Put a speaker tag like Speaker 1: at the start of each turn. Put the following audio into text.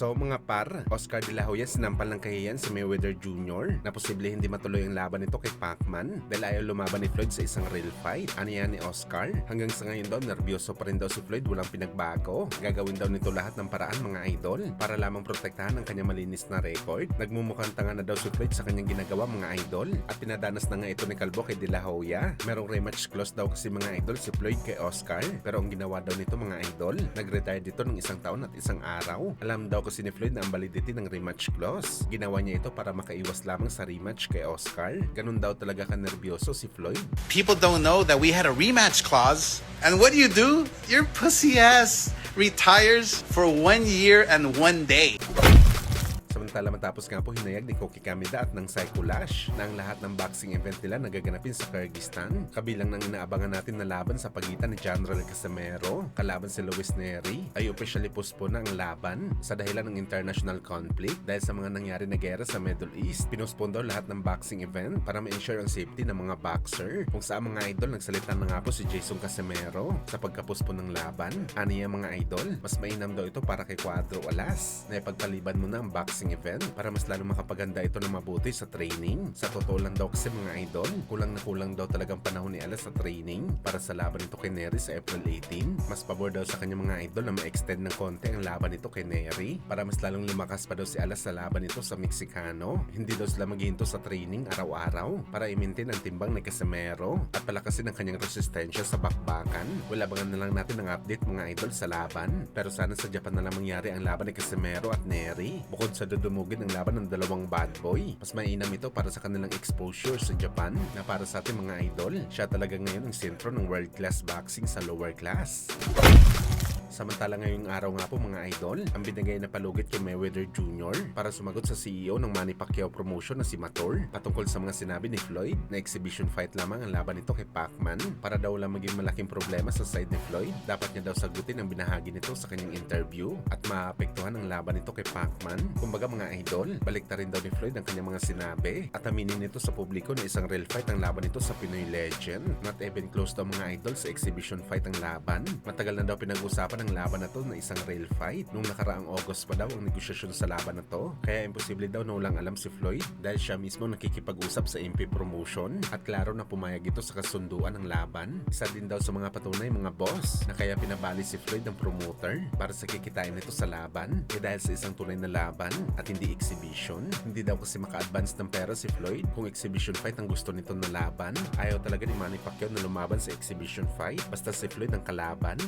Speaker 1: So mga par, Oscar De La Hoya sinampal ng kahiyan si Mayweather Jr. na posible hindi matuloy ang laban nito kay Pacman dahil ayaw lumaban ni Floyd sa isang real fight. Ano yan ni Oscar? Hanggang sa ngayon daw, nervyoso pa rin daw si Floyd, walang pinagbago. Gagawin daw nito lahat ng paraan mga idol para lamang protektahan ang kanyang malinis na record. Nagmumukhang tanga na daw si Floyd sa kanyang ginagawa mga idol at pinadanas na nga ito ni Kalbo kay De La Hoya. Merong rematch clause daw kasi mga idol si Floyd kay Oscar, pero ang ginawa daw nito mga idol, nag-retire dito ng 1 taon at 1 araw. Alam daw kasi ni Floyd na ang validity ng rematch clause. Ginawa niya ito para makaiwas lamang sa rematch kay Oscar. Ganun daw talaga ka-nervyoso si Floyd.
Speaker 2: People don't know that we had a rematch clause. And what do? Your pussy ass retires for 1 year and 1 day.
Speaker 1: Samantala matapos nga po hinayag ni Koki Kameda at ng Psycho Lash na ang lahat ng boxing event nila nagaganapin sa Kyrgyzstan, kabilang ng inaabangan natin na laban sa pagitan ni General Casimero kalaban si Luis Nery ay officially postpone na ang laban sa dahilan ng international conflict dahil sa mga nangyari na gera sa Middle East. Pinospone daw lahat ng boxing event para ma-ensure ang safety ng mga boxer. Kung saan mga idol nagsalita na nga po si Jason Casimero sa pagkapospone ng laban. Aniya mga idol, mas mainam daw ito para kay Cuadro Alas na ipagpaliban mo na ang boxing event para mas lalong makapaganda ito ng mabuti sa training. Sa totoo lang daw kasi mga idol, kulang na kulang daw talagang panahon ni Alas sa training para sa laban nito kay Nery sa April 18. Mas pabor daw sa kanya mga idol na ma-extend ng konti ang laban nito kay Nery para mas lalong lumakas pa daw si Alas sa laban nito sa Mexicano. Hindi daw sila maghihinto sa training araw-araw para i-maintain ang timbang ni Casimero at palakasin ang kanyang resistensya sa bakbakan. Wala abangan na lang natin ang update mga idol sa laban, pero sana sa Japan na lang mangyari ang laban ni Casimero at Nery. Bukod sa dudumugin ang laban ng dalawang bad boy, mas mainam ito para sa kanilang exposure sa Japan na para sa ating mga idol. Siya talaga ngayon ang sentro ng world class boxing sa lower class. Samantala ngayong araw nga po mga idol, ang binigay na palugit kay Mayweather Jr. para sumagot sa CEO ng Manny Pacquiao Promotion na si Mator patungkol sa mga sinabi ni Floyd na exhibition fight lamang ang laban nito kay Pacman. Para daw lang maging malaking problema sa side ni Floyd, dapat niya daw sagutin ang binahagi nito sa kanyang interview at maapektuhan ang laban nito kay Pacman. Kumbaga mga idol, balikta rin daw ni Floyd ang kanyang mga sinabi at aminin nito sa publiko na isang real fight ang laban nito sa Pinoy legend. Not even close daw mga idol sa exhibition fight ang laban. Matagal na daw pinag-usapan ang laban na to na isang real fight. Nung nakaraang August pa daw ang negosasyon sa laban na to. Kaya imposible daw na walang alam si Floyd dahil siya mismo nakikipag-usap sa MP Promotion at klaro na pumayag ito sa kasunduan ng laban. Isa din daw sa mga patunay mga boss na kaya pinabali si Floyd ng promoter para sa kikitain nito sa laban. Dahil sa isang tunay na laban at hindi exhibition. Hindi daw kasi maka-advance ng pera si Floyd kung exhibition fight ang gusto nito na laban. Ayaw talaga ni Manny Pacquiao na lumaban sa exhibition fight basta si Floyd ang kalaban.